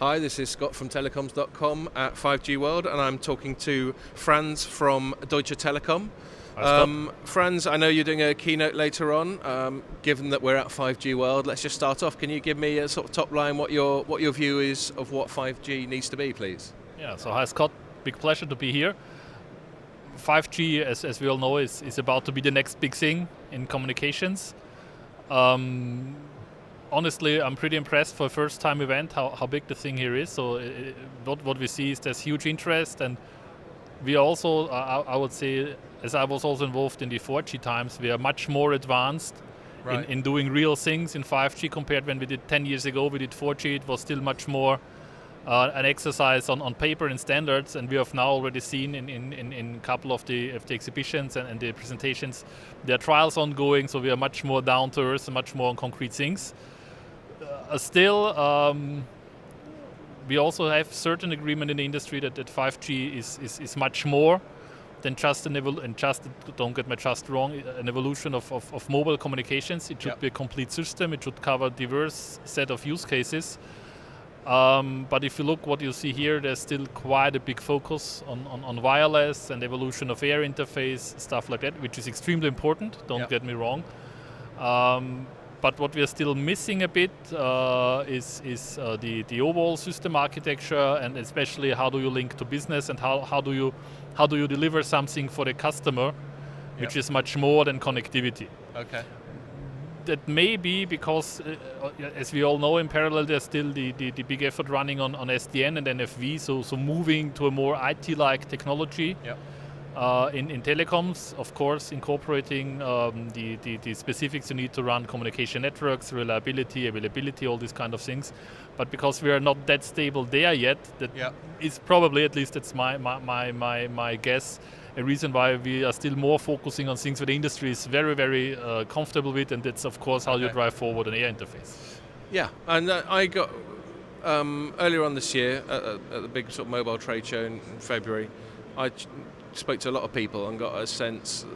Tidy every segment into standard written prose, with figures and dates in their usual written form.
Hi, this is Scott from Telecoms.com at 5G World, and I'm talking to Franz from Deutsche Telekom. Franz, I know you're doing a keynote later on. Given that we're at 5G World, let's just start off. Can you give me a sort of top line what your view is of what 5G needs to be, please? Yeah, so hi Scott, big pleasure to be here. 5G, as we all know, is about to be the next big thing in communications. Honestly, I'm pretty impressed for a first-time event how big the thing here is. So what we see is there's huge interest, and we also, I would say, as I was also involved in the 4G times, we are much more advanced in doing real things in 5G compared when we did 10 years ago. We did 4G, it was still much more an exercise on paper and standards, and we have now already seen in a couple of the exhibitions and the presentations, there are trials ongoing, so we are much more down to earth and much more on concrete things. Still, we also have certain agreement in the industry that 5G is much more than just an don't get my trust wrong, an evolution of mobile communications. It should be a complete system. It should cover a diverse set of use cases. But if you look what you see here, there's still quite a big focus on wireless and evolution of air interface, stuff like that, which is extremely important, don't get me wrong. But what we are still missing a bit is the overall system architecture, and especially how do you link to business, and how do you deliver something for the customer, which is much more than connectivity. Okay. That may be because, as we all know, in parallel there's still the big effort running on SDN and NFV, so moving to a more IT-like technology. In telecoms, of course, incorporating the specifics you need to run communication networks, reliability, availability, all these kind of things. But because we are not that stable there yet, that is probably, at least it's my guess, a reason why we are still more focusing on things where the industry is very, very comfortable with, and that's of course how you drive forward an air interface. Yeah, and I got earlier on this year at the big sort of mobile trade show in February, I spoke to a lot of people and got a sense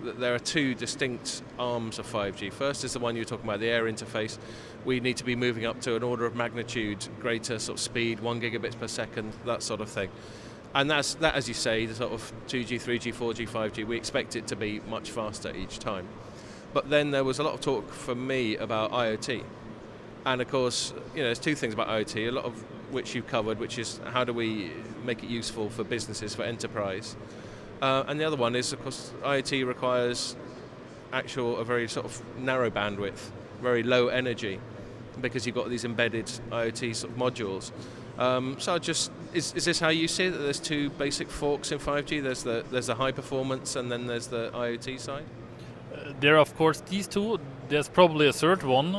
that there are two distinct arms of 5G. First is the one you're talking about, the air interface. We need to be moving up to an order of magnitude greater sort of speed, 1 gigabits per second, that sort of thing. And that, as you say, the sort of 2G, 3G, 4G, 5G, we expect it to be much faster each time. But then there was a lot of talk for me about IoT. And of course, there's two things about IoT, a lot of which you've covered, which is how do we make it useful for businesses, for enterprise. And the other one is, of course, IoT requires a very sort of narrow bandwidth, very low energy, because you've got these embedded IoT sort of modules. So is this how you see it, that there's two basic forks in 5G? There's the high performance and then there's the IoT side? There are, of course, these two. There's probably a third one,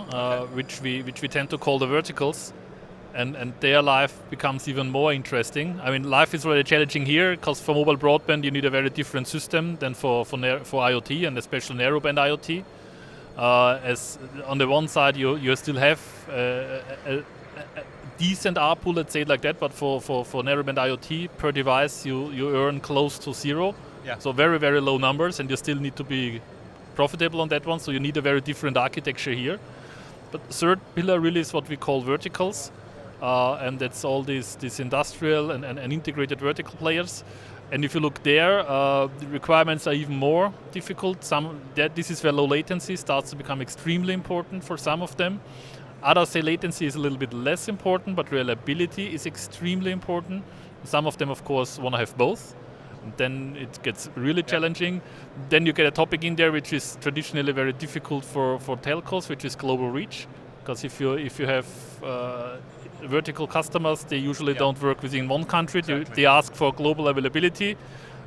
which we tend to call the verticals. And their life becomes even more interesting. I mean, life is really challenging here because for mobile broadband you need a very different system than for IoT, and especially narrowband IoT. As on the one side you still have a decent ARPU, let's say it like that, but for narrowband IoT per device you earn close to zero. So very, very low numbers, and you still need to be profitable on that one. So you need a very different architecture here. But the third pillar really is what we call verticals. And that's all these industrial and integrated vertical players. And if you look there, the requirements are even more difficult. This is where low latency starts to become extremely important for some of them. Others say latency is a little bit less important, but reliability is extremely important. Some of them, of course, want to have both. And then it gets really challenging. Then you get a topic in there which is traditionally very difficult for telcos, which is global reach. Because if you have vertical customers, they usually don't work within one country. Exactly. They ask for global availability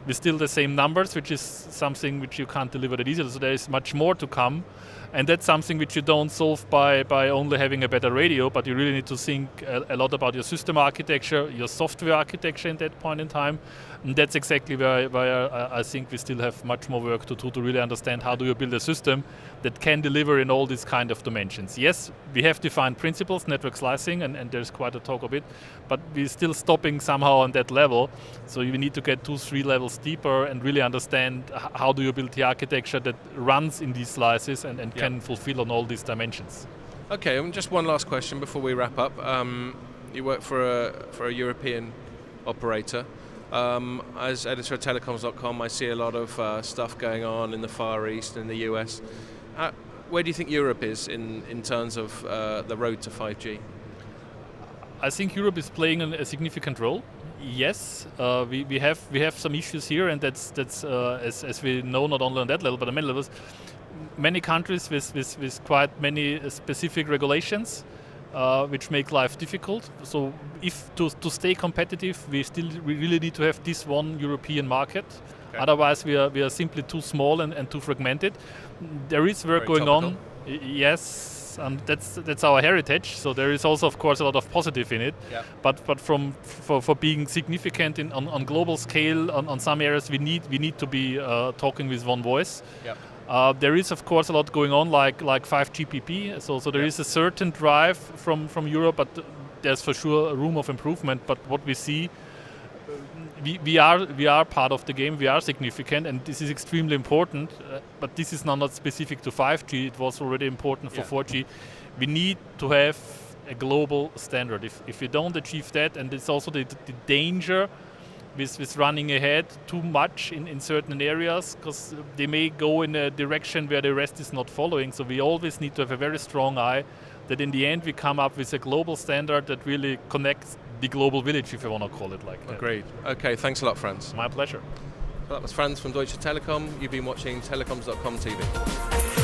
with still the same numbers, which is something which you can't deliver that easily. So there is much more to come. And that's something which you don't solve by only having a better radio, but you really need to think a lot about your system architecture, your software architecture in that point in time. And that's exactly where I think we still have much more work to do to really understand how do you build a system that can deliver in all these kind of dimensions. Yes, we have defined principles, network slicing, and there's quite a talk of it, but we're still stopping somehow on that level. So you need to get 2-3 levels deeper and really understand how do you build the architecture that runs in these slices and can fulfill on all these dimensions. Okay, just one last question before we wrap up. You work for a European operator. As editor of Telecoms.com, I see a lot of stuff going on in the Far East and the US. Where do you think Europe is in terms of the road to 5G? I think Europe is playing a significant role. Yes, we have some issues here, and that's as we know, not only on that level but on many levels. Many countries with quite many specific regulations, which make life difficult. So, if to stay competitive, we really need to have this one European market. Okay. Otherwise, we are simply too small and too fragmented. There is work going on. Yes, and that's our heritage. So there is also, of course, a lot of positive in it. Yeah. But for being significant on global scale on some areas, we need to be talking with one voice. Yeah. There is, of course, a lot going on, like 5GPP. So there is a certain drive from Europe, but there's for sure a room of improvement. But what we see, we are part of the game. We are significant, and this is extremely important. But this is not specific to 5G. It was already important for 4G. We need to have a global standard. If we don't achieve that, and it's also the danger with running ahead too much in certain areas, because they may go in a direction where the rest is not following. So we always need to have a very strong eye that in the end we come up with a global standard that really connects the global village, if you want to call it like that. Agreed. Okay, thanks a lot, Franz. My pleasure. So that was Franz from Deutsche Telekom. You've been watching Telecoms.com TV.